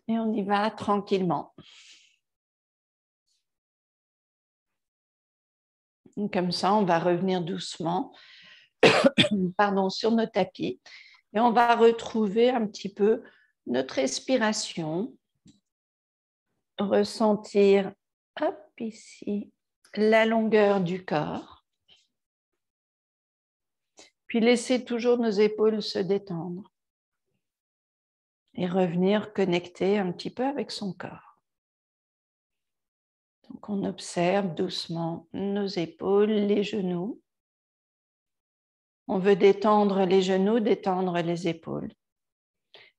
Et on y va tranquillement. Comme ça, on va revenir doucement sur nos tapis et on va retrouver un petit peu notre respiration, ressentir ici la longueur du corps, puis laisser toujours nos épaules se détendre et revenir connecter un petit peu avec son corps. Donc on observe doucement nos épaules, les genoux. On veut détendre les genoux, détendre les épaules.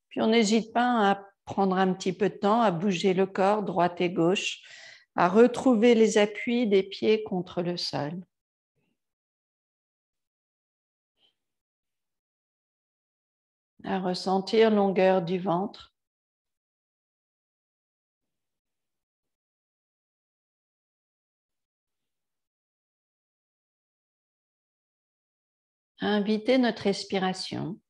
Puis on n'hésite pas à prendre un petit peu de temps, à bouger le corps droite et gauche, à retrouver les appuis des pieds contre le sol. À ressentir longueur du ventre. À inviter notre respiration.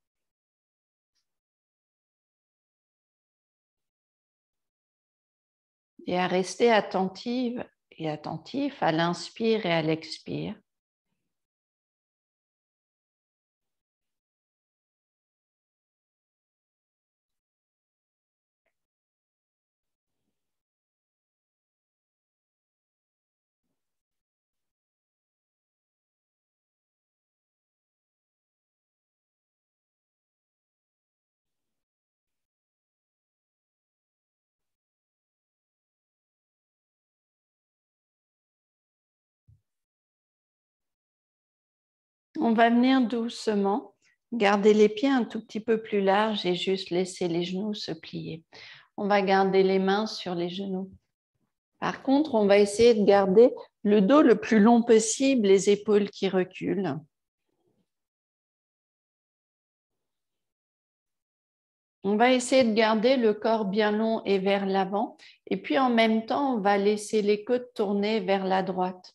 Et à rester attentive et attentif à l'inspire et à l'expire. On va venir doucement, garder les pieds un tout petit peu plus larges et juste laisser les genoux se plier. On va garder les mains sur les genoux. Par contre, on va essayer de garder le dos le plus long possible, les épaules qui reculent. On va essayer de garder le corps bien long et vers l'avant. Et puis en même temps, on va laisser les côtes tourner vers la droite.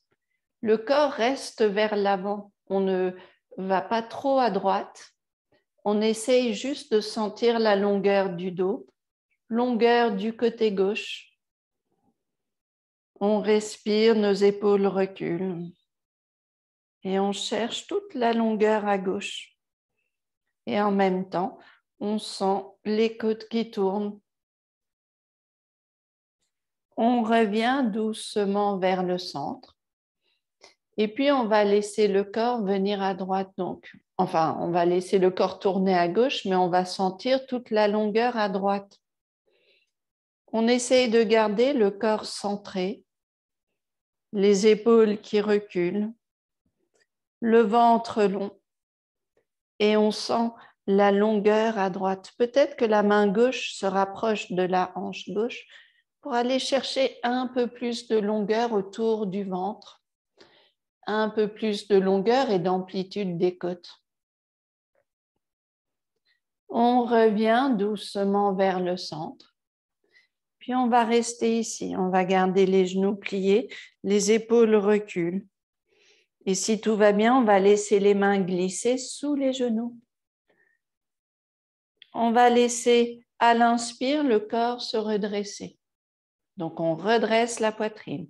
Le corps reste vers l'avant. On ne va pas trop à droite. On essaye juste de sentir la longueur du dos, longueur du côté gauche. On respire, nos épaules reculent. Et on cherche toute la longueur à gauche. Et en même temps, on sent les côtes qui tournent. On revient doucement vers le centre. Et puis, on va laisser le corps venir à droite. Donc, enfin, on va laisser le corps tourner à gauche, mais on va sentir toute la longueur à droite. On essaye de garder le corps centré, les épaules qui reculent, le ventre long. Et on sent la longueur à droite. Peut-être que la main gauche se rapproche de la hanche gauche pour aller chercher un peu plus de longueur autour du ventre, un peu plus de longueur et d'amplitude des côtes. On revient doucement vers le centre. Puis on va rester ici. On va garder les genoux pliés, les épaules reculent. Et si tout va bien, on va laisser les mains glisser sous les genoux. On va laisser à l'inspire le corps se redresser. Donc on redresse la poitrine.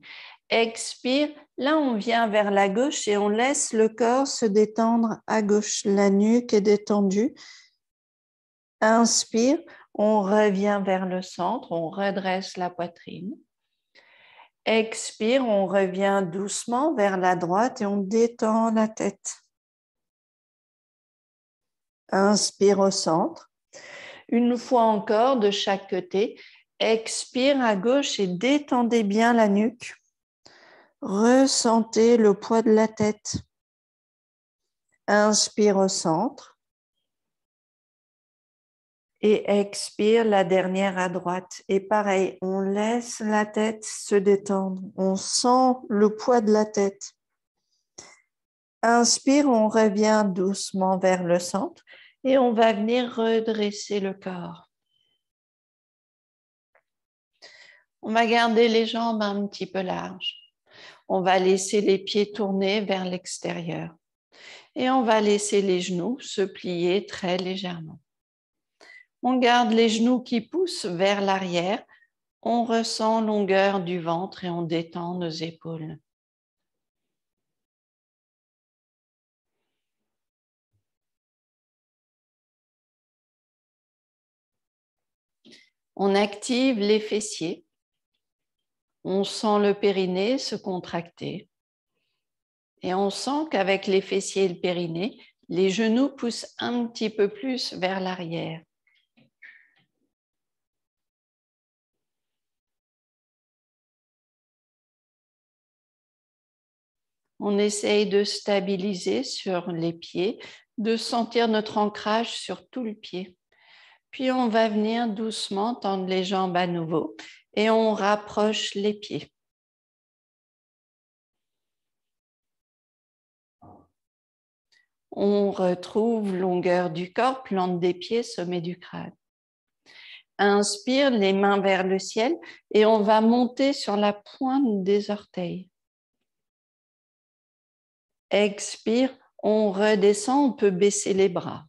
Expire, là on vient vers la gauche et on laisse le corps se détendre à gauche. La nuque est détendue. Inspire, on revient vers le centre, on redresse la poitrine. Expire, on revient doucement vers la droite et on détend la tête. Inspire au centre. Une fois encore de chaque côté. Expire à gauche et détendez bien la nuque. Ressentez le poids de la tête. Inspire au centre. Et expire la dernière à droite. Et pareil, on laisse la tête se détendre. On sent le poids de la tête. Inspire, on revient doucement vers le centre et on va venir redresser le corps. On va garder les jambes un petit peu larges. On va laisser les pieds tourner vers l'extérieur. Et on va laisser les genoux se plier très légèrement. On garde les genoux qui poussent vers l'arrière. On ressent longueur du ventre et on détend nos épaules. On active les fessiers. On sent le périnée se contracter. Et on sent qu'avec les fessiers et le périnée, les genoux poussent un petit peu plus vers l'arrière. On essaye de stabiliser sur les pieds, de sentir notre ancrage sur tout le pied. Puis on va venir doucement tendre les jambes à nouveau et on rapproche les pieds. On retrouve longueur du corps, plante des pieds, sommet du crâne. Inspire, les mains vers le ciel et on va monter sur la pointe des orteils. Expire, on redescend, on peut baisser les bras.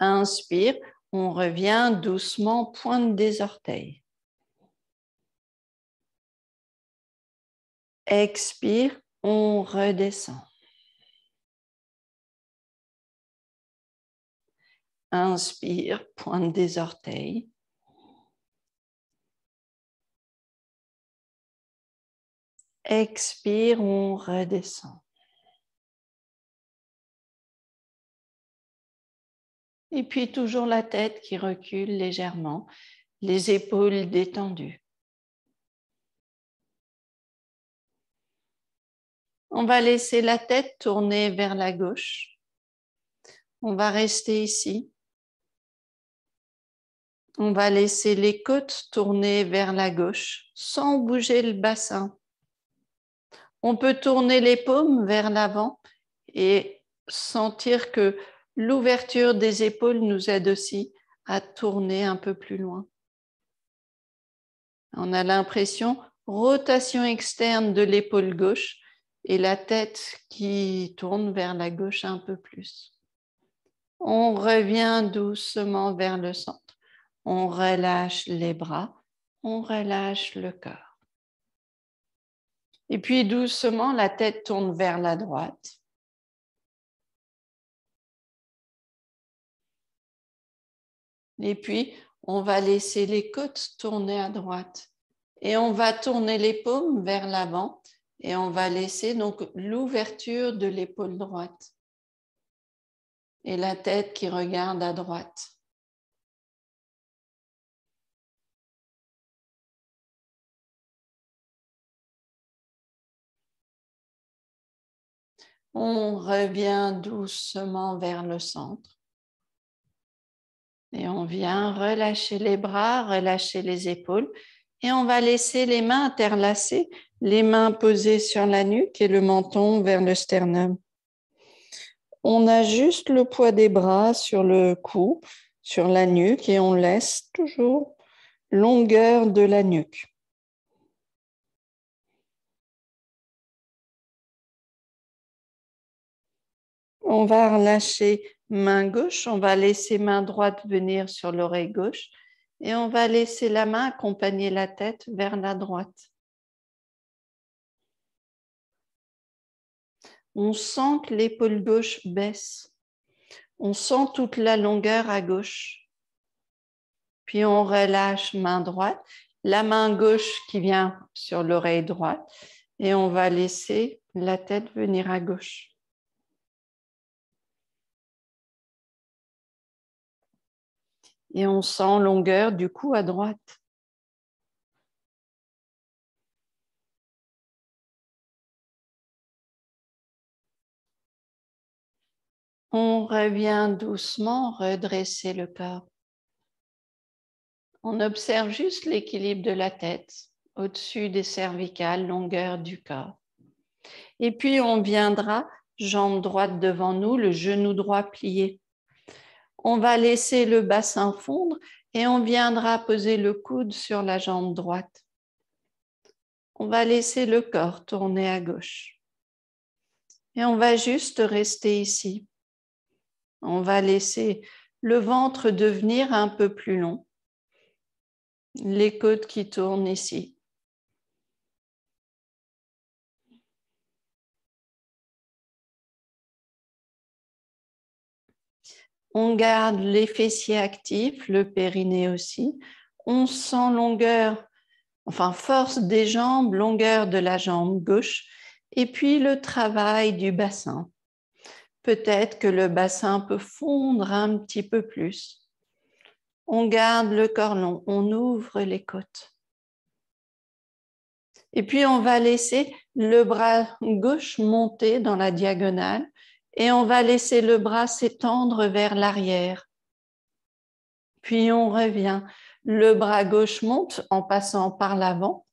Inspire, on revient doucement, pointe des orteils. Expire, on redescend. Inspire, pointe des orteils. Expire, on redescend. Et puis toujours la tête qui recule légèrement, les épaules détendues. On va laisser la tête tourner vers la gauche. On va rester ici. On va laisser les côtes tourner vers la gauche sans bouger le bassin. On peut tourner les paumes vers l'avant et sentir que l'ouverture des épaules nous aide aussi à tourner un peu plus loin. On a l'impression, rotation externe de l'épaule gauche et la tête qui tourne vers la gauche un peu plus. On revient doucement vers le centre. On relâche les bras, on relâche le corps. Et puis doucement, la tête tourne vers la droite. Et puis, on va laisser les côtes tourner à droite. Et on va tourner les paumes vers l'avant. Et on va laisser donc l'ouverture de l'épaule droite. Et la tête qui regarde à droite. On revient doucement vers le centre. Et on vient relâcher les bras, relâcher les épaules. Et on va laisser les mains interlacées, les mains posées sur la nuque et le menton vers le sternum. On ajuste le poids des bras sur le cou, sur la nuque et on laisse toujours longueur de la nuque. On va relâcher main gauche, on va laisser main droite venir sur l'oreille gauche et on va laisser la main accompagner la tête vers la droite. On sent que l'épaule gauche baisse. On sent toute la longueur à gauche. Puis on relâche main droite, la main gauche qui vient sur l'oreille droite et on va laisser la tête venir à gauche. Et on sent longueur du cou à droite. On revient doucement redresser le corps. On observe juste l'équilibre de la tête au-dessus des cervicales, longueur du corps. Et puis on viendra, jambe droite devant nous, le genou droit plié. On va laisser le bassin fondre et on viendra poser le coude sur la jambe droite. On va laisser le corps tourner à gauche. Et on va juste rester ici. On va laisser le ventre devenir un peu plus long. Les côtes qui tournent ici. On garde les fessiers actifs, le périnée aussi. On sent longueur, enfin force des jambes, longueur de la jambe gauche. Et puis le travail du bassin. Peut-être que le bassin peut fondre un petit peu plus. On garde le corps long, on ouvre les côtes. Et puis on va laisser le bras gauche monter dans la diagonale et on va laisser le bras s'étendre vers l'arrière. Puis on revient. Le bras gauche monte en passant par l'avant.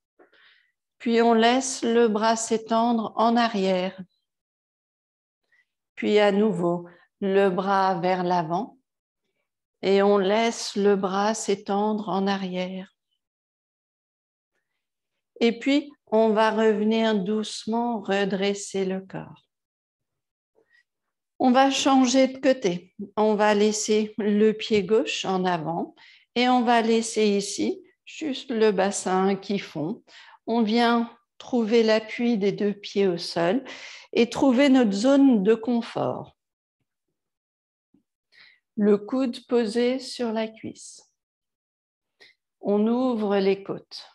Puis on laisse le bras s'étendre en arrière. Puis à nouveau, le bras vers l'avant. Et on laisse le bras s'étendre en arrière. Et puis, on va revenir doucement redresser le corps. On va changer de côté. On va laisser le pied gauche en avant et on va laisser ici juste le bassin qui fond. On vient trouver l'appui des deux pieds au sol et trouver notre zone de confort. Le coude posé sur la cuisse. On ouvre les côtes.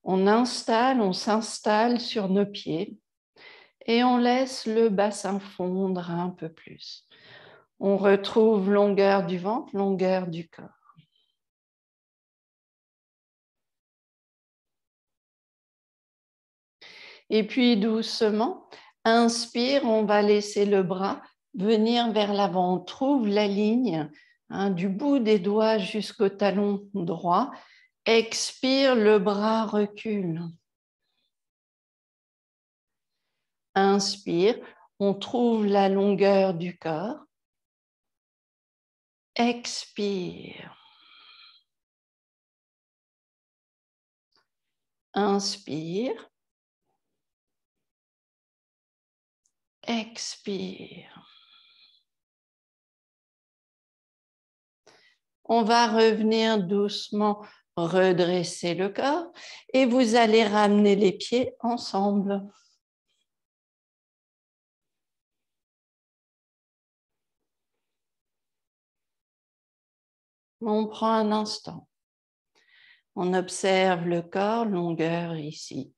On s'installe sur nos pieds et on laisse le bassin fondre un peu plus. On retrouve longueur du ventre, longueur du corps. Et puis doucement, inspire, on va laisser le bras venir vers l'avant. On trouve la ligne du bout des doigts jusqu'au talon droit. Expire, le bras recule. Inspire, on trouve la longueur du corps. Expire. Inspire. Expire. On va revenir doucement redresser le corps et vous allez ramener les pieds ensemble. On prend un instant. On observe le corps, longueur ici.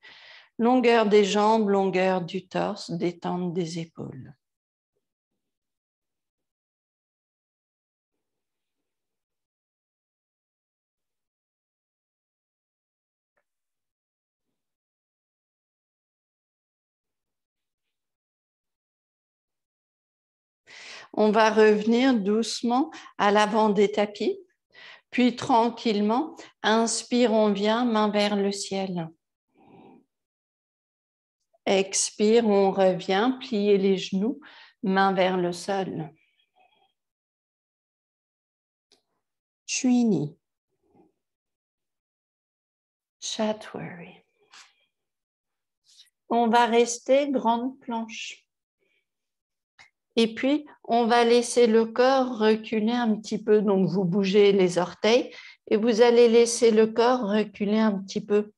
Longueur des jambes, longueur du torse, détente des épaules. On va revenir doucement à l'avant des tapis, puis tranquillement, inspire, on vient, main vers le ciel. Expire, on revient, plier les genoux, main vers le sol. Trini. Chatwari. On va rester grande planche. Et puis, on va laisser le corps reculer un petit peu. Donc, vous bougez les orteils et vous allez laisser le corps reculer un petit peu.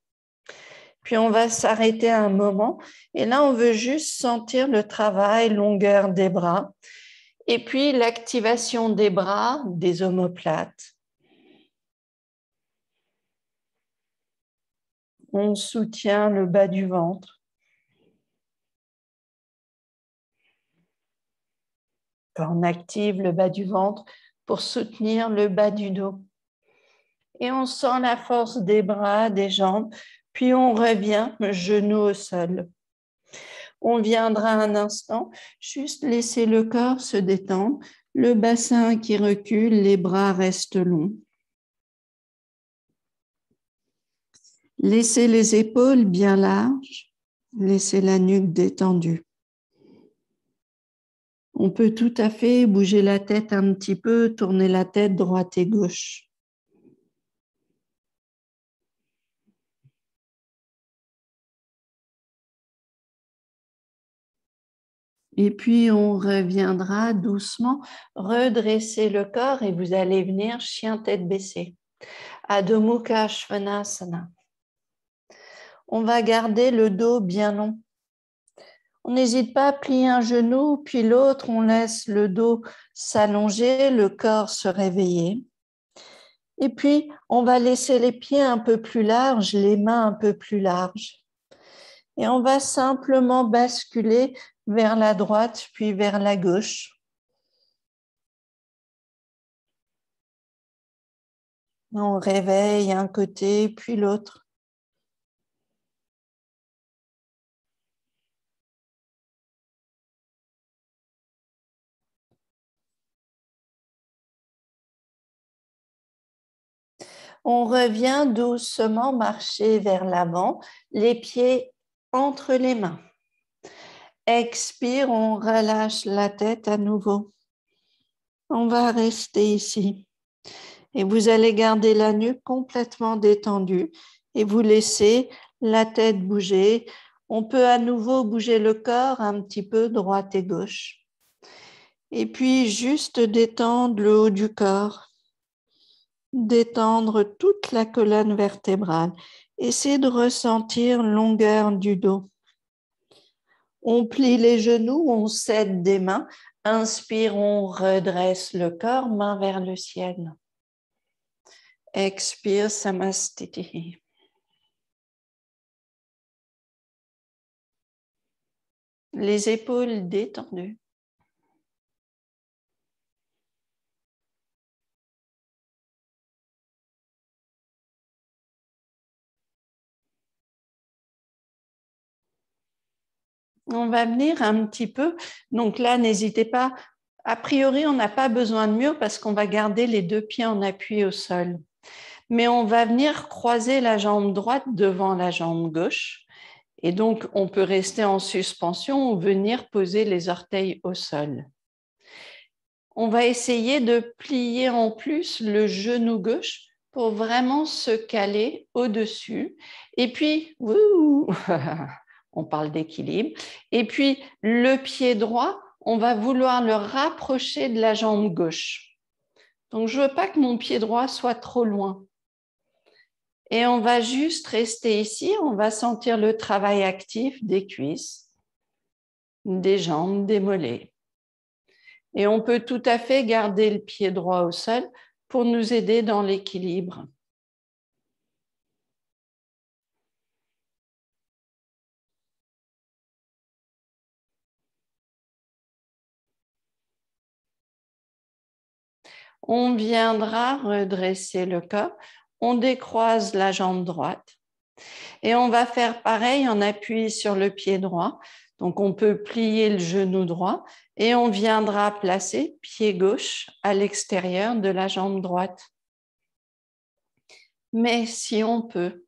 Puis, on va s'arrêter un moment. Et là, on veut juste sentir le travail, longueur des bras. Et puis, l'activation des bras, des omoplates. On soutient le bas du ventre. On active le bas du ventre pour soutenir le bas du dos. Et on sent la force des bras, des jambes, puis on revient, genou au sol. On viendra un instant, juste laisser le corps se détendre, le bassin qui recule, les bras restent longs. Laissez les épaules bien larges, laissez la nuque détendue. On peut tout à fait bouger la tête un petit peu, tourner la tête droite et gauche. Et puis, on reviendra doucement, redresser le corps et vous allez venir chien tête baissée. Adho Mukha Svanasana. On va garder le dos bien long. On n'hésite pas à plier un genou, puis l'autre, on laisse le dos s'allonger, le corps se réveiller. Et puis, on va laisser les pieds un peu plus larges, les mains un peu plus larges. Et on va simplement basculer vers la droite, puis vers la gauche. On réveille un côté, puis l'autre. On revient doucement marcher vers l'avant, les pieds entre les mains. Expire, on relâche la tête à nouveau. On va rester ici. Et vous allez garder la nuque complètement détendue et vous laissez la tête bouger. On peut à nouveau bouger le corps un petit peu droite et gauche. Et puis juste détendre le haut du corps. Détendre toute la colonne vertébrale. Essayez de ressentir longueur du dos. On plie les genoux, on cède des mains. Inspire, on redresse le corps, main vers le ciel. Expire, Samastiti. Les épaules détendues. On va venir un petit peu. Donc là, n'hésitez pas. A priori, on n'a pas besoin de mur parce qu'on va garder les deux pieds en appui au sol. Mais on va venir croiser la jambe droite devant la jambe gauche. Et donc, on peut rester en suspension ou venir poser les orteils au sol. On va essayer de plier en plus le genou gauche pour vraiment se caler au-dessus. Et puis, on parle d'équilibre. Et puis, le pied droit, on va vouloir le rapprocher de la jambe gauche. Donc, je ne veux pas que mon pied droit soit trop loin. Et on va juste rester ici. On va sentir le travail actif des cuisses, des jambes, des mollets. Et on peut tout à fait garder le pied droit au sol pour nous aider dans l'équilibre. On viendra redresser le corps. On décroise la jambe droite. Et on va faire pareil en appui sur le pied droit. Donc, on peut plier le genou droit et on viendra placer pied gauche à l'extérieur de la jambe droite. Mais si on peut,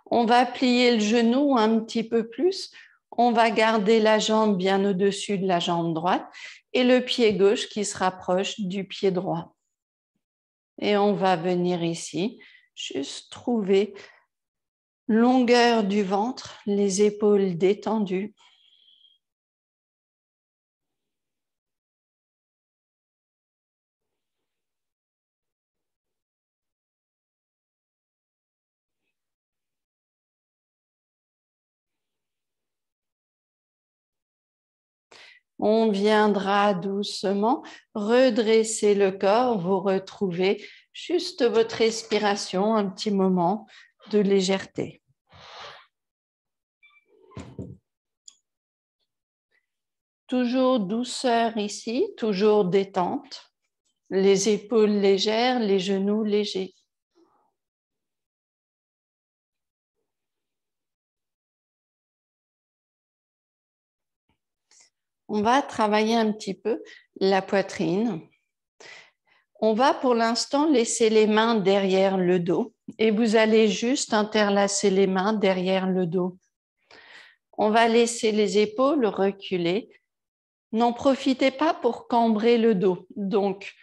on va plier le genou un petit peu plus. On va garder la jambe bien au-dessus de la jambe droite et le pied gauche qui se rapproche du pied droit. Et on va venir ici, juste trouver longueur du ventre, les épaules détendues. On viendra doucement redresser le corps, vous retrouvez juste votre respiration, un petit moment de légèreté. Toujours douceur ici, toujours détente, les épaules légères, les genoux légers. On va travailler un petit peu la poitrine. On va pour l'instant laisser les mains derrière le dos et vous allez juste interlacer les mains derrière le dos. On va laisser les épaules reculer. N'en profitez pas pour cambrer le dos. Donc,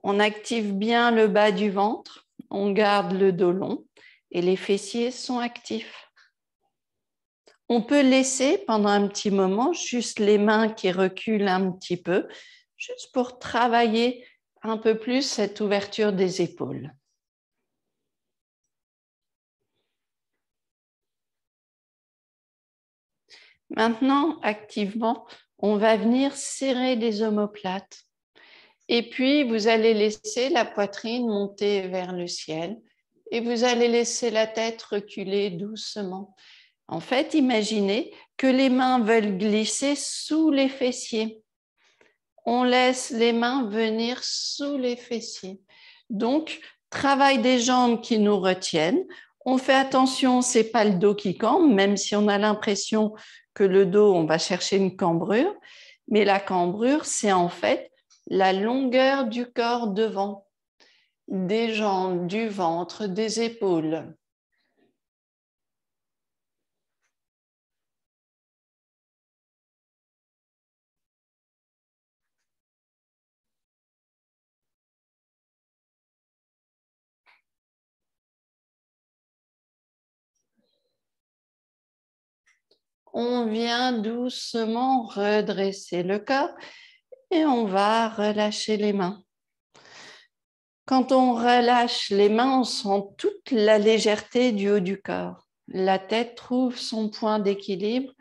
on active bien le bas du ventre, on garde le dos long et les fessiers sont actifs. On peut laisser pendant un petit moment juste les mains qui reculent un petit peu, juste pour travailler un peu plus cette ouverture des épaules. Maintenant, activement, on va venir serrer les omoplates. Et puis, vous allez laisser la poitrine monter vers le ciel et vous allez laisser la tête reculer doucement. En fait, imaginez que les mains veulent glisser sous les fessiers. On laisse les mains venir sous les fessiers. Donc, travail des jambes qui nous retiennent. On fait attention, ce n'est pas le dos qui cambre, même si on a l'impression que le dos, on va chercher une cambrure. Mais la cambrure, c'est en fait la longueur du corps devant, des jambes, du ventre, des épaules. On vient doucement redresser le corps et on va relâcher les mains. Quand on relâche les mains, on sent toute la légèreté du haut du corps. La tête trouve son point d'équilibre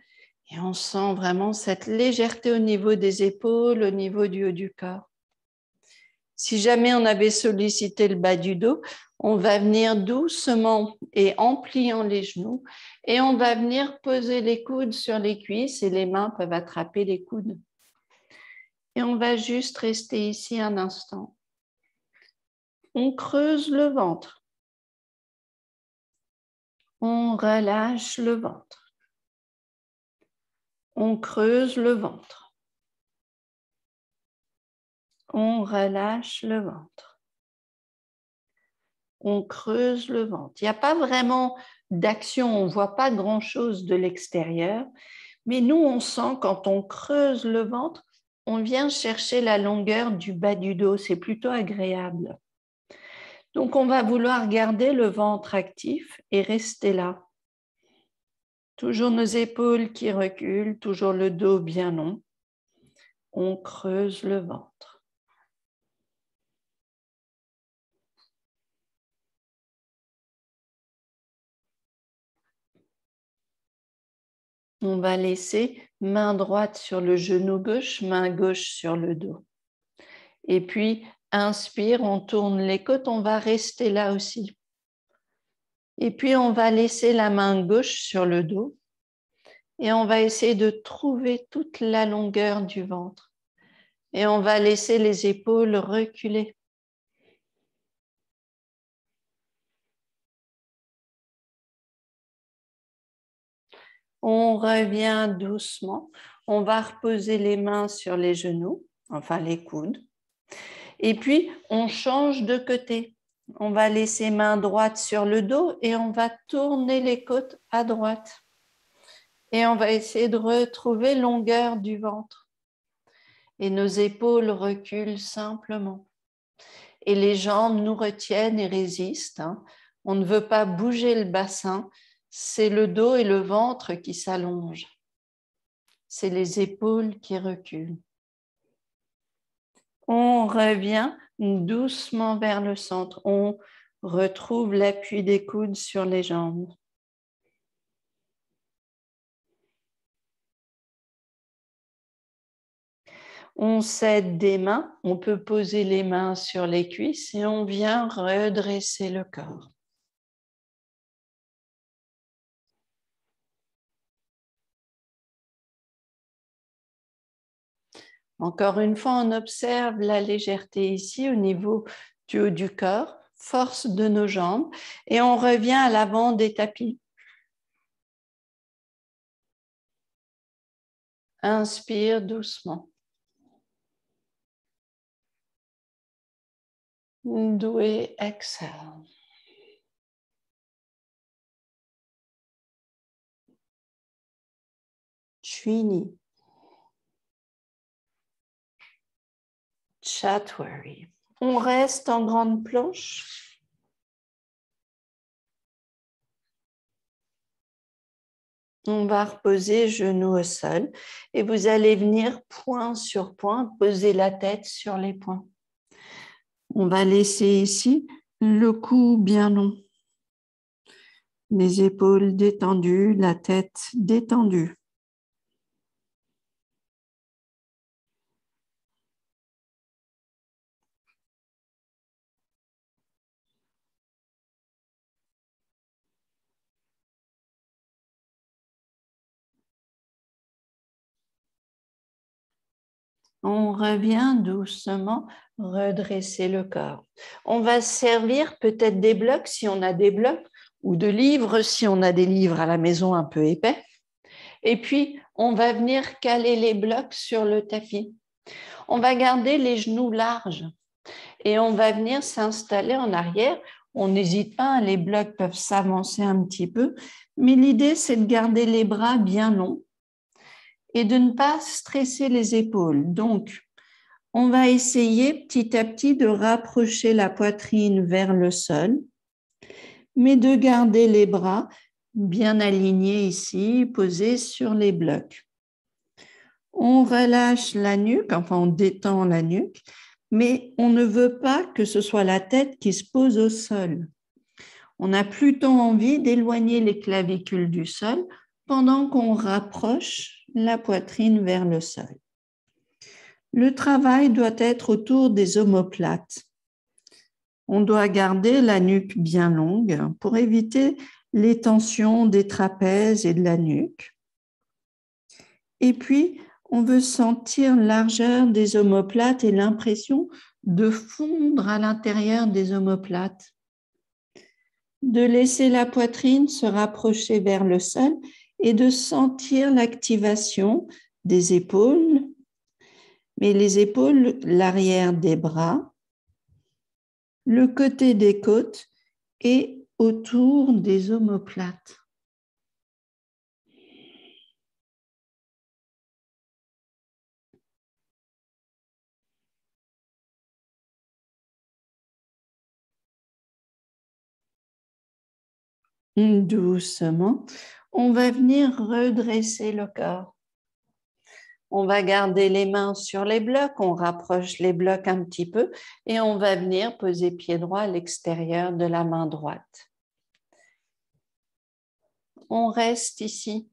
et on sent vraiment cette légèreté au niveau des épaules, au niveau du haut du corps. Si jamais on avait sollicité le bas du dos, on va venir doucement et en pliant les genoux et on va venir poser les coudes sur les cuisses et les mains peuvent attraper les coudes. Et on va juste rester ici un instant. On creuse le ventre. On relâche le ventre. On creuse le ventre. On relâche le ventre. On creuse le ventre. Il n'y a pas vraiment d'action, on ne voit pas grand-chose de l'extérieur, mais nous, on sent quand on creuse le ventre, on vient chercher la longueur du bas du dos, c'est plutôt agréable. Donc, on va vouloir garder le ventre actif et rester là. Toujours nos épaules qui reculent, toujours le dos bien long. On creuse le ventre. On va laisser main droite sur le genou gauche, main gauche sur le dos. Et puis, inspire, on tourne les côtes, on va rester là aussi. Et puis, on va laisser la main gauche sur le dos et on va essayer de trouver toute la longueur du ventre. Et on va laisser les épaules reculer. On revient doucement. On va reposer les mains sur les genoux, enfin les coudes. Et puis, on change de côté. On va laisser main droite sur le dos et on va tourner les côtes à droite. Et on va essayer de retrouver longueur du ventre. Et nos épaules reculent simplement. Et les jambes nous retiennent et résistent. On ne veut pas bouger le bassin. C'est le dos et le ventre qui s'allongent. C'est les épaules qui reculent. On revient doucement vers le centre. On retrouve l'appui des coudes sur les jambes. On s'aide des mains. On peut poser les mains sur les cuisses et on vient redresser le corps. Encore une fois, on observe la légèreté ici au niveau du haut du corps, force de nos jambes et on revient à l'avant des tapis. Inspire doucement. Doué, exhale. Chini. Chatwari. On reste en grande planche. On va reposer genoux au sol et vous allez venir point sur point, poser la tête sur les poings. On va laisser ici le cou bien long, les épaules détendues, la tête détendue. On revient doucement, redresser le corps. On va servir peut-être des blocs si on a des blocs ou de livres si on a des livres à la maison un peu épais. Et puis, on va venir caler les blocs sur le tapis. On va garder les genoux larges et on va venir s'installer en arrière. On n'hésite pas, les blocs peuvent s'avancer un petit peu, mais l'idée, c'est de garder les bras bien longs et de ne pas stresser les épaules. Donc, on va essayer petit à petit de rapprocher la poitrine vers le sol, mais de garder les bras bien alignés ici, posés sur les blocs. On relâche la nuque, enfin on détend la nuque, mais on ne veut pas que ce soit la tête qui se pose au sol. On a plutôt envie d'éloigner les clavicules du sol pendant qu'on rapproche la poitrine vers le sol. Le travail doit être autour des omoplates. On doit garder la nuque bien longue pour éviter les tensions des trapèzes et de la nuque. Et puis, on veut sentir la largeur des omoplates et l'impression de fondre à l'intérieur des omoplates. De laisser la poitrine se rapprocher vers le sol et de sentir l'activation des épaules, mais les épaules, l'arrière des bras, le côté des côtes et autour des omoplates. Doucement, on va venir redresser le corps. On va garder les mains sur les blocs, on rapproche les blocs un petit peu et on va venir poser pied droit à l'extérieur de la main droite. On reste ici.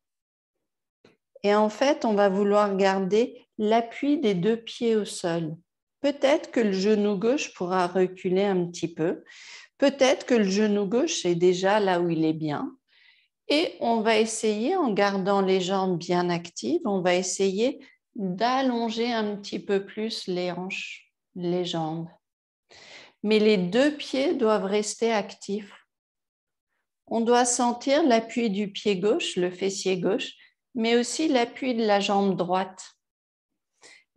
Et en fait, on va vouloir garder l'appui des deux pieds au sol. Peut-être que le genou gauche pourra reculer un petit peu. Peut-être que le genou gauche est déjà là où il est bien. Et on va essayer, en gardant les jambes bien actives, on va essayer d'allonger un petit peu plus les hanches, les jambes. Mais les deux pieds doivent rester actifs. On doit sentir l'appui du pied gauche, le fessier gauche, mais aussi l'appui de la jambe droite.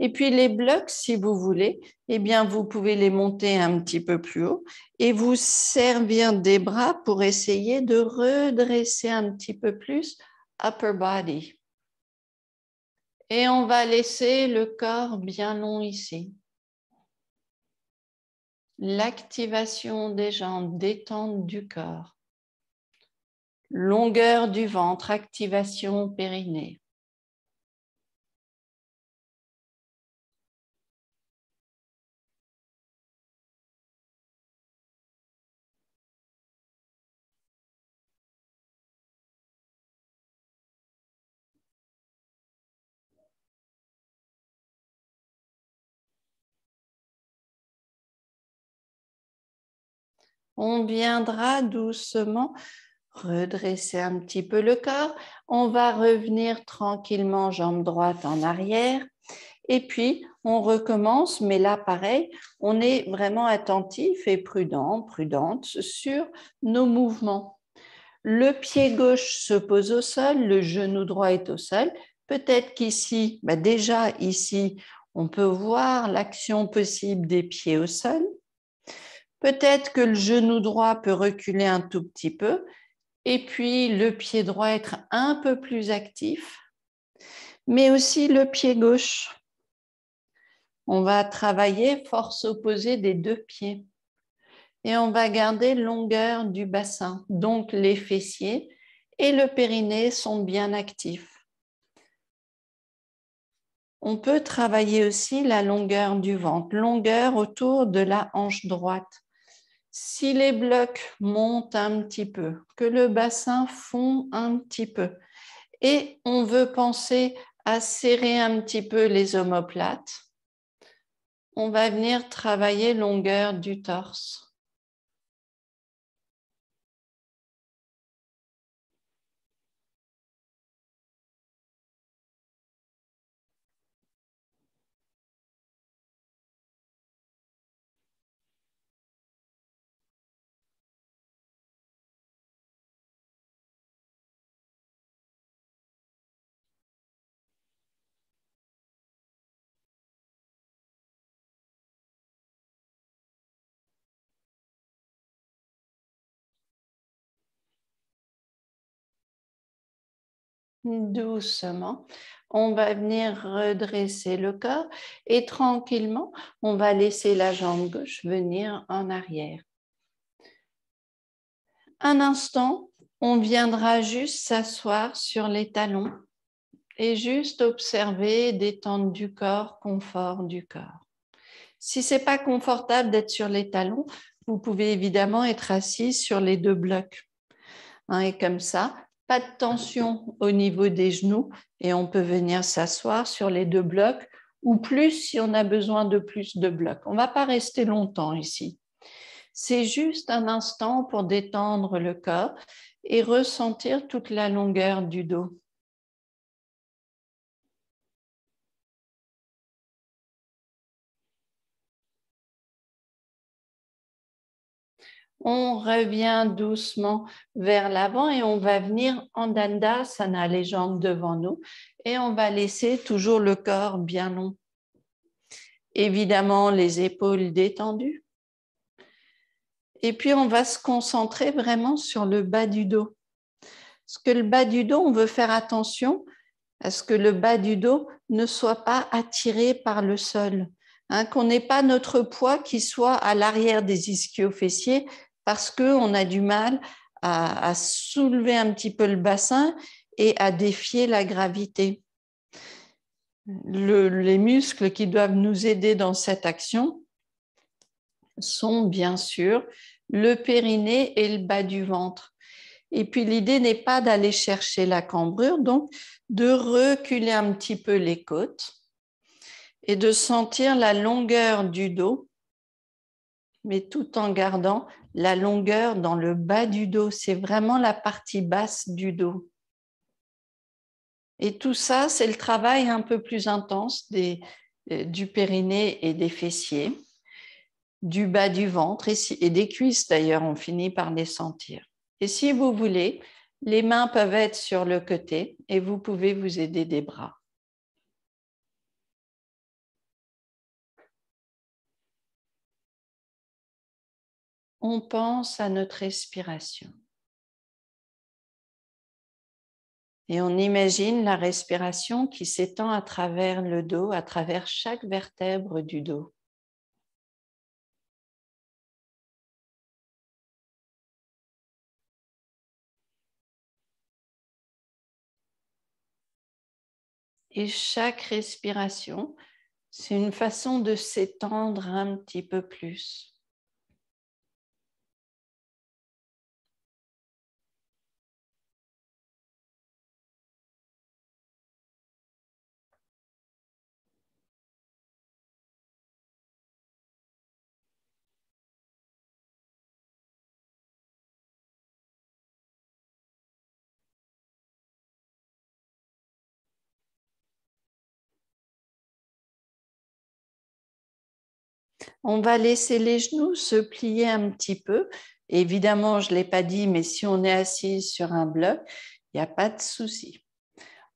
Et puis les blocs, si vous voulez, eh bien vous pouvez les monter un petit peu plus haut et vous servir des bras pour essayer de redresser un petit peu plus upper body. Et on va laisser le corps bien long ici. L'activation des jambes, détente du corps. Longueur du ventre, activation périnée. On viendra doucement redresser un petit peu le corps. On va revenir tranquillement, jambe droite en arrière. Et puis, on recommence, mais là, pareil, on est vraiment attentif et prudent, prudente sur nos mouvements. Le pied gauche se pose au sol, le genou droit est au sol. Peut-être qu'ici, déjà ici, on peut voir l'action possible des pieds au sol. Peut-être que le genou droit peut reculer un tout petit peu et puis le pied droit être un peu plus actif, mais aussi le pied gauche. On va travailler force opposée des deux pieds et on va garder longueur du bassin, donc les fessiers et le périnée sont bien actifs. On peut travailler aussi la longueur du ventre, longueur autour de la hanche droite. Si les blocs montent un petit peu, que le bassin fond un petit peu, et on veut penser à serrer un petit peu les omoplates, on va venir travailler longueur du torse. Doucement, on va venir redresser le corps et tranquillement, on va laisser la jambe gauche venir en arrière. Un instant, on viendra juste s'asseoir sur les talons et juste observer détente du corps, confort du corps. Si ce n'est pas confortable d'être sur les talons, vous pouvez évidemment être assis sur les deux blocs. Et comme ça, pas de tension au niveau des genoux et on peut venir s'asseoir sur les deux blocs ou plus si on a besoin de plus de blocs. On ne va pas rester longtemps ici. C'est juste un instant pour détendre le corps et ressentir toute la longueur du dos. On revient doucement vers l'avant et on va venir en Dandasana, les jambes devant nous, et on va laisser toujours le corps bien long. Évidemment, les épaules détendues. Et puis, on va se concentrer vraiment sur le bas du dos. Parce que le bas du dos, on veut faire attention à ce que le bas du dos ne soit pas attiré par le sol. Qu'on n'ait pas notre poids qui soit à l'arrière des ischio-fessiers parce qu'on a du mal à soulever un petit peu le bassin et à défier la gravité. Les muscles qui doivent nous aider dans cette action sont bien sûr le périnée et le bas du ventre. Et puis l'idée n'est pas d'aller chercher la cambrure, donc de reculer un petit peu les côtes et de sentir la longueur du dos, mais tout en gardant la longueur dans le bas du dos. C'est vraiment la partie basse du dos. Et tout ça, c'est le travail un peu plus intense du périnée et des fessiers, du bas du ventre et des cuisses d'ailleurs, on finit par les sentir. Et si vous voulez, les mains peuvent être sur le côté et vous pouvez vous aider des bras. On pense à notre respiration. Et on imagine la respiration qui s'étend à travers le dos, à travers chaque vertèbre du dos. Et chaque respiration, c'est une façon de s'étendre un petit peu plus. On va laisser les genoux se plier un petit peu. Évidemment, je ne l'ai pas dit, mais si on est assis sur un bloc, il n'y a pas de souci.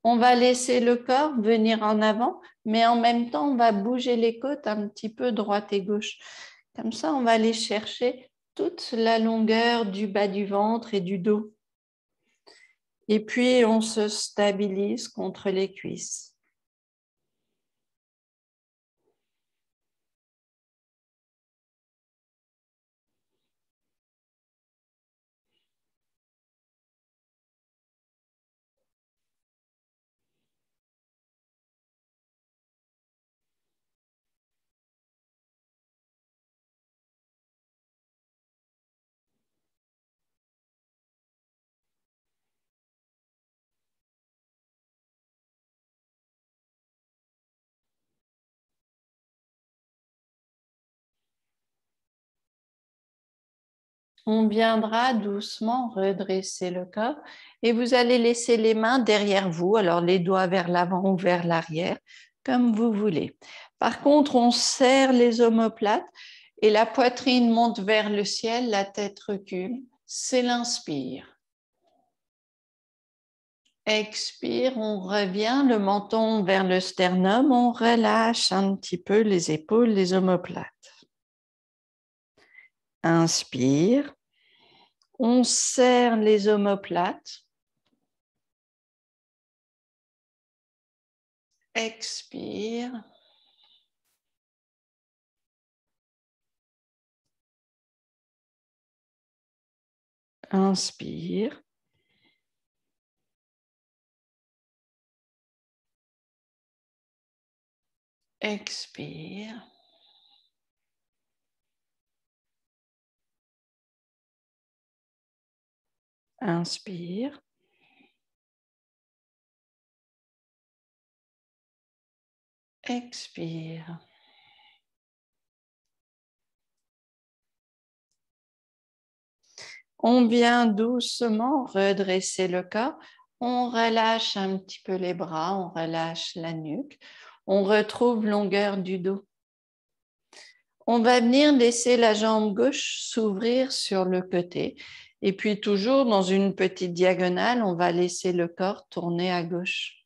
On va laisser le corps venir en avant, mais en même temps, on va bouger les côtes un petit peu droite et gauche. Comme ça, on va aller chercher toute la longueur du bas du ventre et du dos. Et puis, on se stabilise contre les cuisses. On viendra doucement redresser le corps et vous allez laisser les mains derrière vous, alors les doigts vers l'avant ou vers l'arrière, comme vous voulez. Par contre, on serre les omoplates et la poitrine monte vers le ciel, la tête recule. C'est l'inspire. Expire, on revient, le menton vers le sternum, on relâche un petit peu les épaules, les omoplates. Inspire, on serre les omoplates. Expire. Inspire. Expire. Inspire. Expire. On vient doucement redresser le corps. On relâche un petit peu les bras, on relâche la nuque. On retrouve longueur du dos. On va venir laisser la jambe gauche s'ouvrir sur le côté. Et puis toujours dans une petite diagonale, on va laisser le corps tourner à gauche.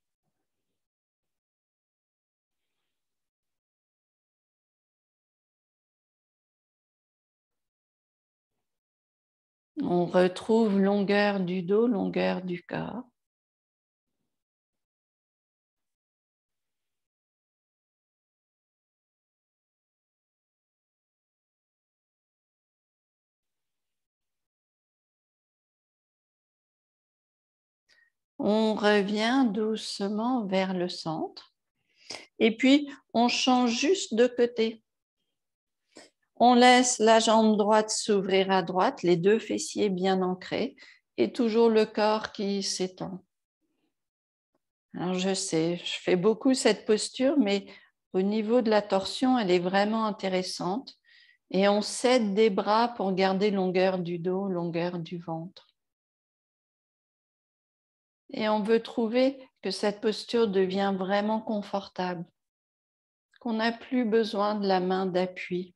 On retrouve longueur du dos, longueur du corps. On revient doucement vers le centre. Et puis, on change juste de côté. On laisse la jambe droite s'ouvrir à droite, les deux fessiers bien ancrés, et toujours le corps qui s'étend. Alors, je sais, je fais beaucoup cette posture, mais au niveau de la torsion, elle est vraiment intéressante. Et on s'aide des bras pour garder longueur du dos, longueur du ventre. Et on veut trouver que cette posture devient vraiment confortable, qu'on n'a plus besoin de la main d'appui,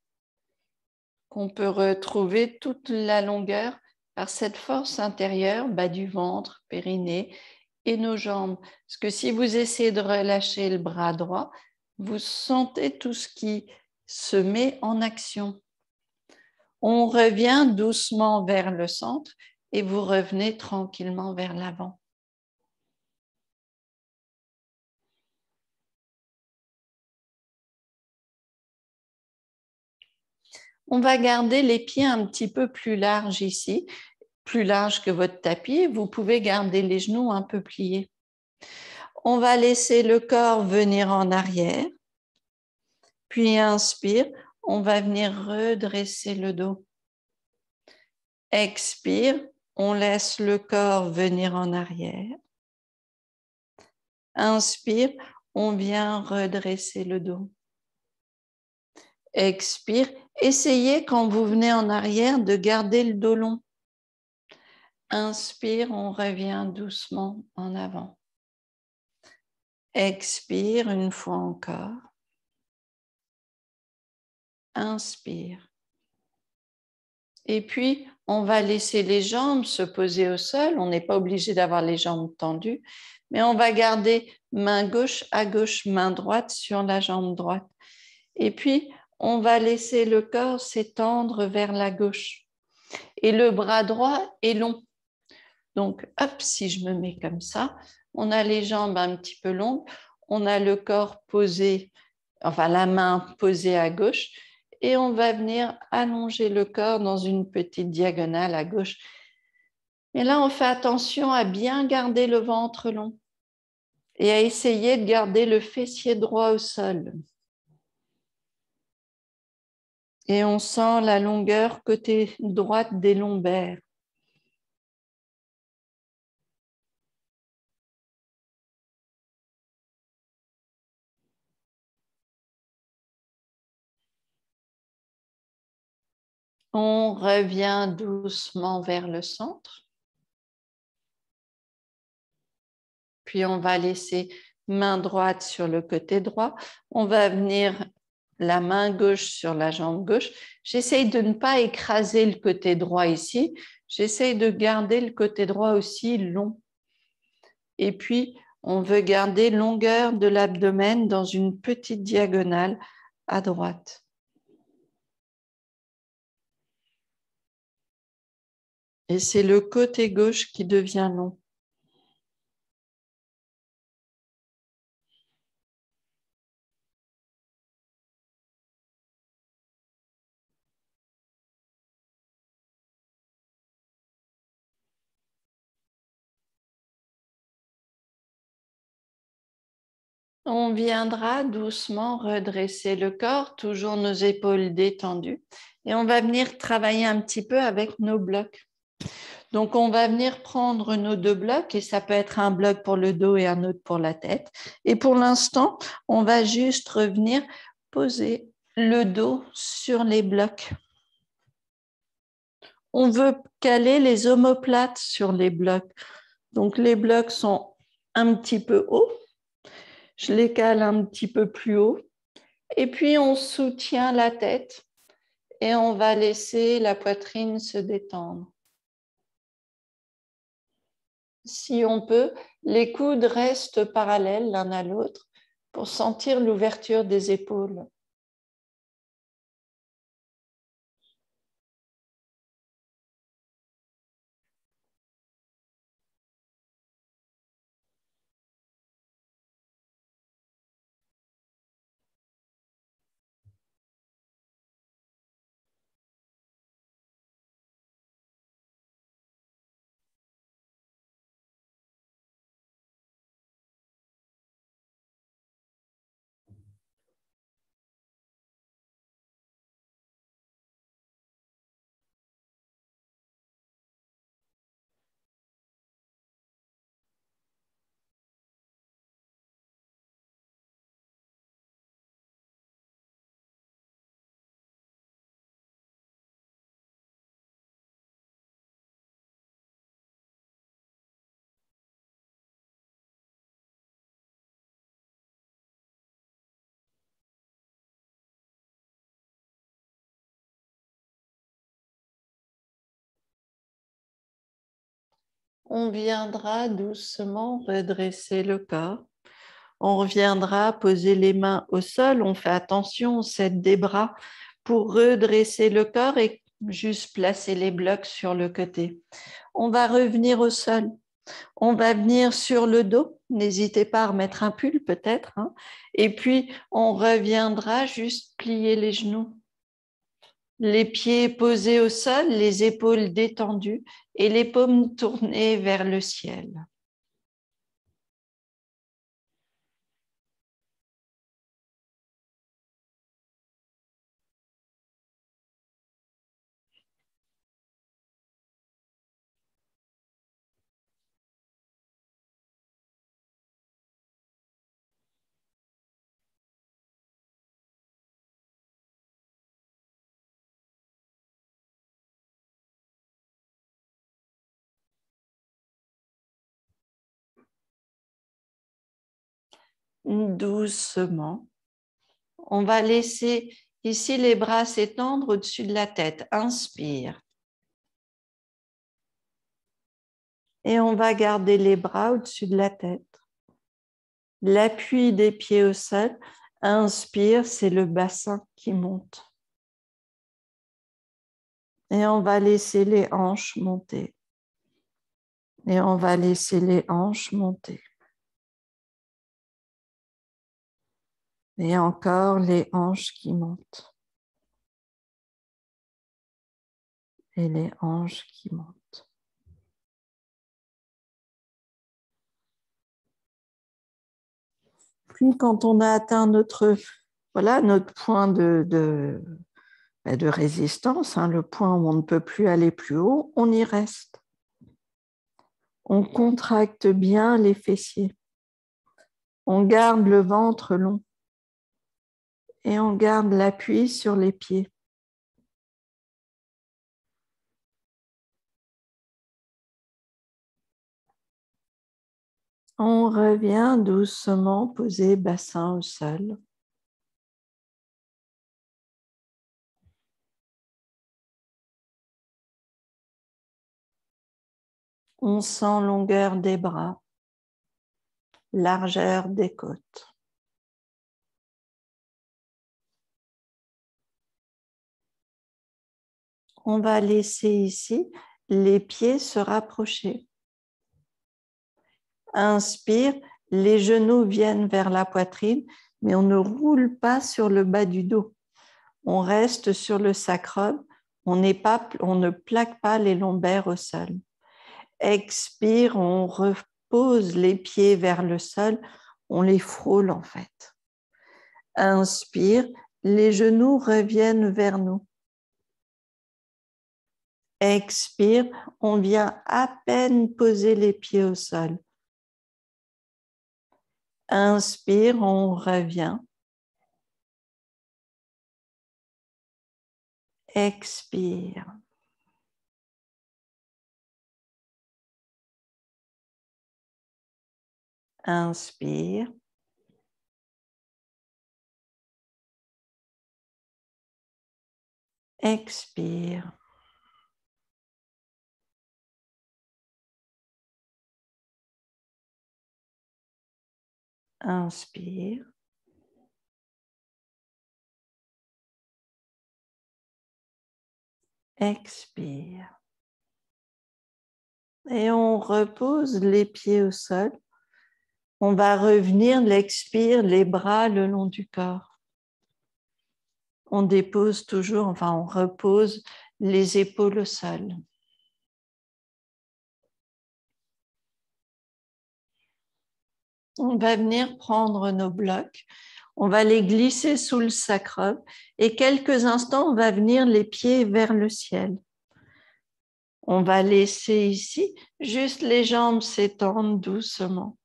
qu'on peut retrouver toute la longueur par cette force intérieure, bas du ventre, périnée et nos jambes. Parce que si vous essayez de relâcher le bras droit, vous sentez tout ce qui se met en action. On revient doucement vers le centre et vous revenez tranquillement vers l'avant. On va garder les pieds un petit peu plus larges ici, plus larges que votre tapis. Vous pouvez garder les genoux un peu pliés. On va laisser le corps venir en arrière. Puis inspire, on va venir redresser le dos. Expire, on laisse le corps venir en arrière. Inspire, on vient redresser le dos. Expire, essayez quand vous venez en arrière de garder le dos long. Inspire, on revient doucement en avant. Expire une fois encore. Inspire. Et puis, on va laisser les jambes se poser au sol. On n'est pas obligé d'avoir les jambes tendues, mais on va garder main gauche à gauche, main droite sur la jambe droite. Et puis, on va laisser le corps s'étendre vers la gauche. Et le bras droit est long. Donc, hop, si je me mets comme ça, on a les jambes un petit peu longues, on a le corps posé, enfin la main posée à gauche, et on va venir allonger le corps dans une petite diagonale à gauche. Et là, on fait attention à bien garder le ventre long et à essayer de garder le fessier droit au sol. Et on sent la longueur côté droite des lombaires. On revient doucement vers le centre. Puis on va laisser main droite sur le côté droit. On va venir la main gauche sur la jambe gauche. J'essaye de ne pas écraser le côté droit ici. J'essaye de garder le côté droit aussi long. Et puis, on veut garder longueur de l'abdomen dans une petite diagonale à droite. Et c'est le côté gauche qui devient long. On viendra doucement redresser le corps, toujours nos épaules détendues. Et on va venir travailler un petit peu avec nos blocs. Donc, on va venir prendre nos deux blocs et ça peut être un bloc pour le dos et un autre pour la tête. Et pour l'instant, on va juste revenir poser le dos sur les blocs. On veut caler les omoplates sur les blocs. Donc, les blocs sont un petit peu hauts. Je les cale un petit peu plus haut. Et puis, on soutient la tête et on va laisser la poitrine se détendre. Si on peut, les coudes restent parallèles l'un à l'autre pour sentir l'ouverture des épaules. On viendra doucement redresser le corps. On reviendra poser les mains au sol. On fait attention, on s'aide des bras pour redresser le corps et juste placer les blocs sur le côté. On va revenir au sol. On va venir sur le dos. N'hésitez pas à remettre un pull peut-être. Hein. Et puis, on reviendra juste plier les genoux. Les pieds posés au sol, les épaules détendues et les paumes tournées vers le ciel. Doucement. On va laisser ici les bras s'étendre au-dessus de la tête. Inspire. Et on va garder les bras au-dessus de la tête. L'appui des pieds au sol. Inspire, c'est le bassin qui monte. Et on va laisser les hanches monter. Et on va laisser les hanches monter. Et encore les hanches qui montent. Et les hanches qui montent. Puis quand on a atteint notre point de résistance, hein, le point où on ne peut plus aller plus haut, on y reste. On contracte bien les fessiers. On garde le ventre long. Et on garde l'appui sur les pieds. On revient doucement poser bassin au sol. On sent longueur des bras, largeur des côtes. On va laisser ici les pieds se rapprocher. Inspire, les genoux viennent vers la poitrine, mais on ne roule pas sur le bas du dos. On reste sur le sacrum, on ne plaque pas les lombaires au sol. Expire, on repose les pieds vers le sol, on les frôle en fait. Inspire, les genoux reviennent vers nous. Expire, on vient à peine poser les pieds au sol. Inspire, on revient. Expire. Inspire. Expire. Inspire. Expire. Et on repose les pieds au sol. On va revenir, l'expire, les bras le long du corps. On dépose toujours, enfin on repose les épaules au sol. On va venir prendre nos blocs, on va les glisser sous le sacrum et quelques instants, on va venir les pieds vers le ciel. On va laisser ici juste les jambes s'étendre doucement.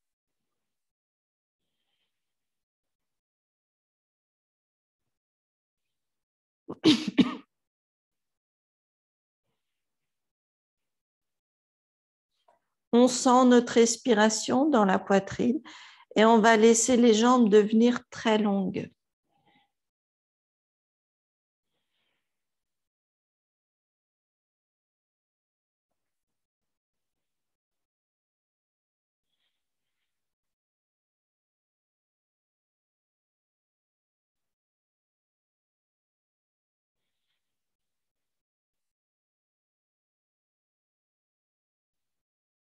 On sent notre respiration dans la poitrine et on va laisser les jambes devenir très longues.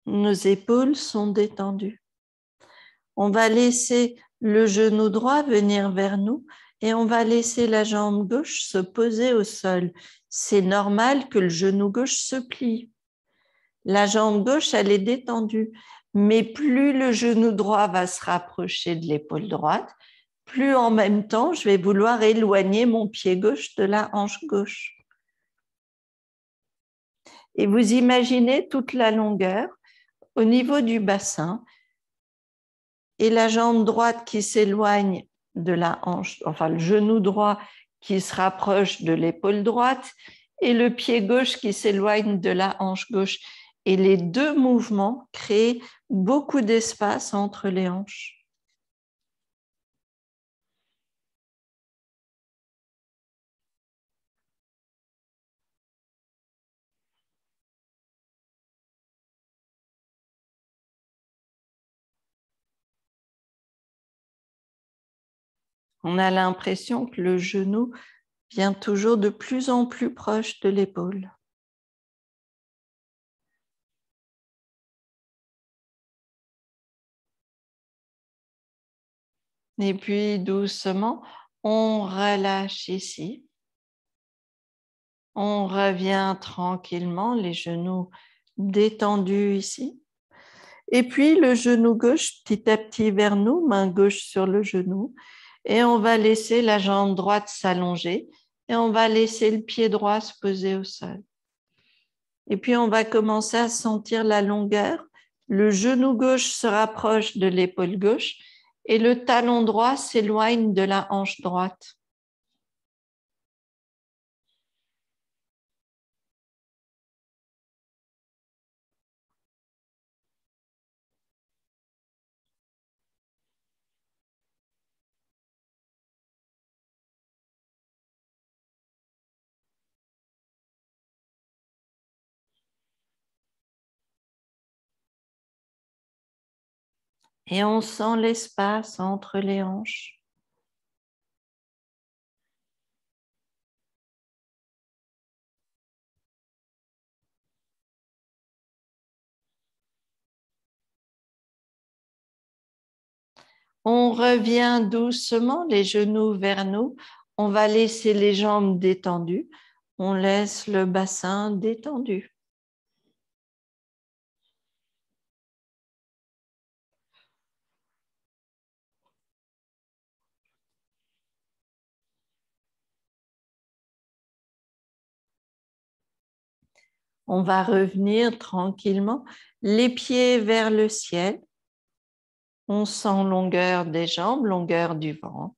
Nos épaules sont détendues. On va laisser le genou droit venir vers nous et on va laisser la jambe gauche se poser au sol. C'est normal que le genou gauche se plie. La jambe gauche, elle est détendue. Mais plus le genou droit va se rapprocher de l'épaule droite, plus en même temps, je vais vouloir éloigner mon pied gauche de la hanche gauche. Et vous imaginez toute la longueur au niveau du bassin et la jambe droite qui s'éloigne de la hanche, enfin le genou droit qui se rapproche de l'épaule droite et le pied gauche qui s'éloigne de la hanche gauche. Et les deux mouvements créent beaucoup d'espace entre les hanches. On a l'impression que le genou vient toujours de plus en plus proche de l'épaule. Et puis doucement, on relâche ici. On revient tranquillement, les genoux détendus ici. Et puis le genou gauche petit à petit vers nous, main gauche sur le genou. Et on va laisser la jambe droite s'allonger et on va laisser le pied droit se poser au sol. Et puis on va commencer à sentir la longueur. Le genou gauche se rapproche de l'épaule gauche et le talon droit s'éloigne de la hanche droite. Et on sent l'espace entre les hanches. On revient doucement, les genoux vers nous. On va laisser les jambes détendues. On laisse le bassin détendu. On va revenir tranquillement, les pieds vers le ciel. On sent longueur des jambes, longueur du ventre.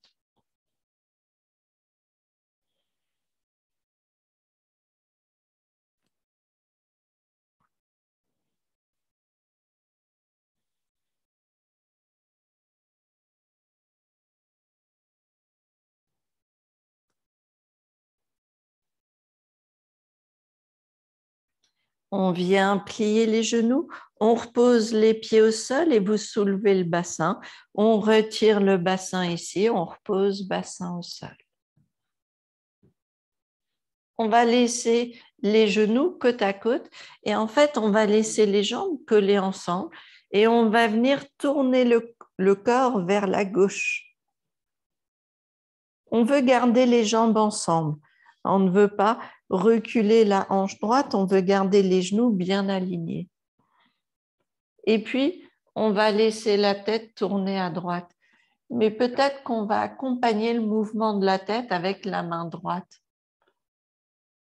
On vient plier les genoux, on repose les pieds au sol et vous soulevez le bassin. On retire le bassin ici, on repose bassin au sol. On va laisser les genoux côte à côte et en fait, on va laisser les jambes collées ensemble et on va venir tourner le corps vers la gauche. On veut garder les jambes ensemble. On ne veut pas reculer la hanche droite, on veut garder les genoux bien alignés. Et puis, on va laisser la tête tourner à droite. Mais peut-être qu'on va accompagner le mouvement de la tête avec la main droite.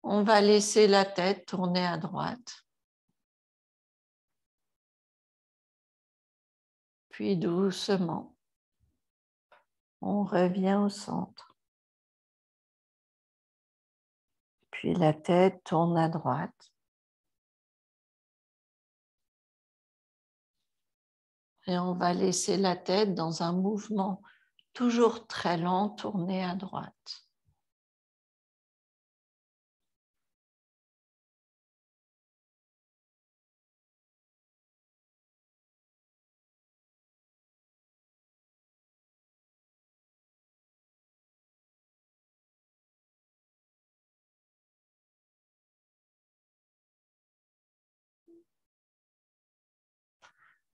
On va laisser la tête tourner à droite. Puis doucement, on revient au centre. Puis la tête tourne à droite. Et on va laisser la tête dans un mouvement toujours très lent tourner à droite.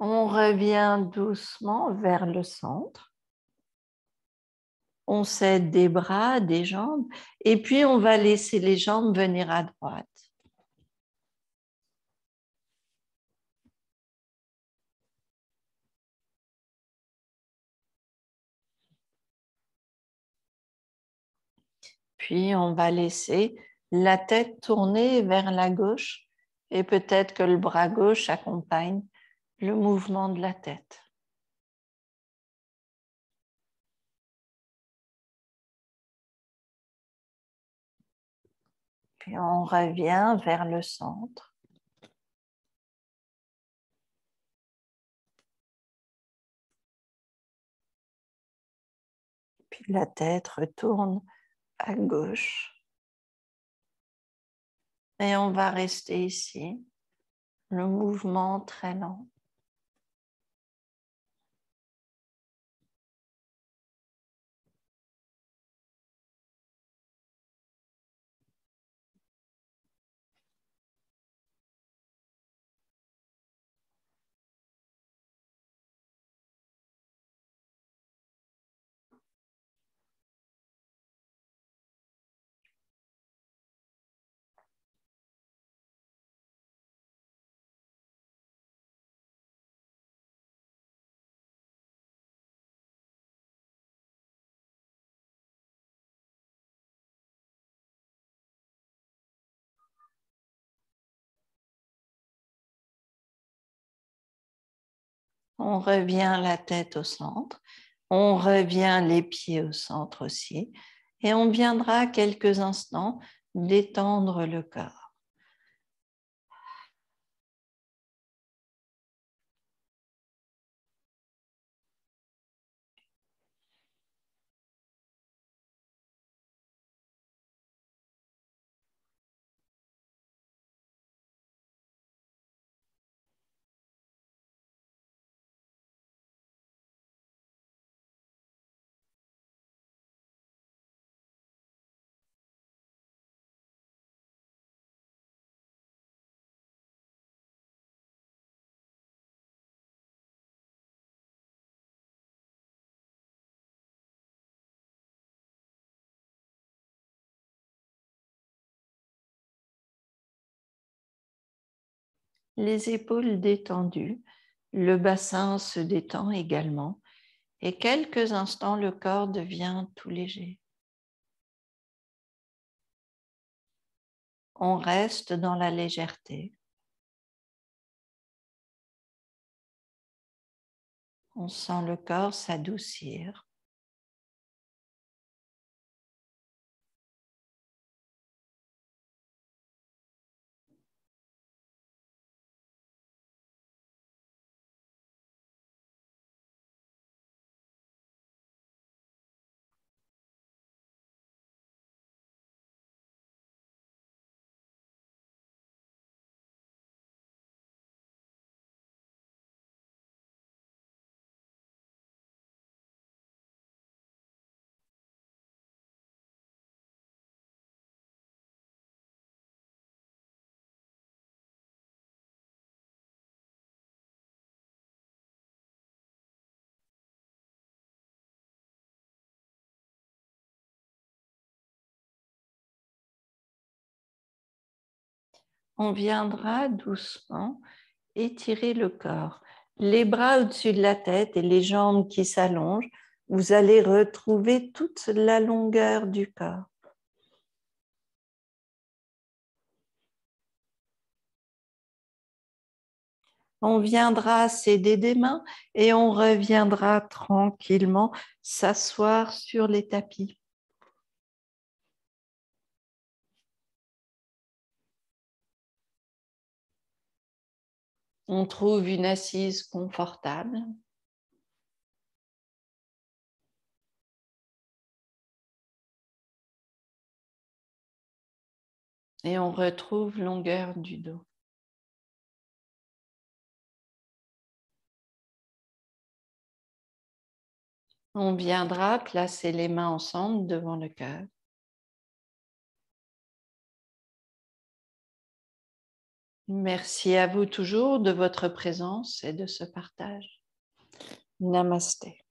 On revient doucement vers le centre. On s'aide des bras, des jambes, et puis on va laisser les jambes venir à droite. Puis on va laisser la tête tourner vers la gauche et peut-être que le bras gauche accompagne le mouvement de la tête. Puis on revient vers le centre. Puis la tête retourne à gauche. Et on va rester ici, le mouvement très lent. On revient la tête au centre. On revient les pieds au centre aussi. Et on viendra quelques instants détendre le corps. Les épaules détendues, le bassin se détend également et quelques instants, le corps devient tout léger. On reste dans la légèreté. On sent le corps s'adoucir. On viendra doucement étirer le corps. Les bras au-dessus de la tête et les jambes qui s'allongent, vous allez retrouver toute la longueur du corps. On viendra s'aider des mains et on reviendra tranquillement s'asseoir sur les tapis. On trouve une assise confortable. Et on retrouve longueur du dos. On viendra placer les mains ensemble devant le cœur. Merci à vous toujours de votre présence et de ce partage. Namasté.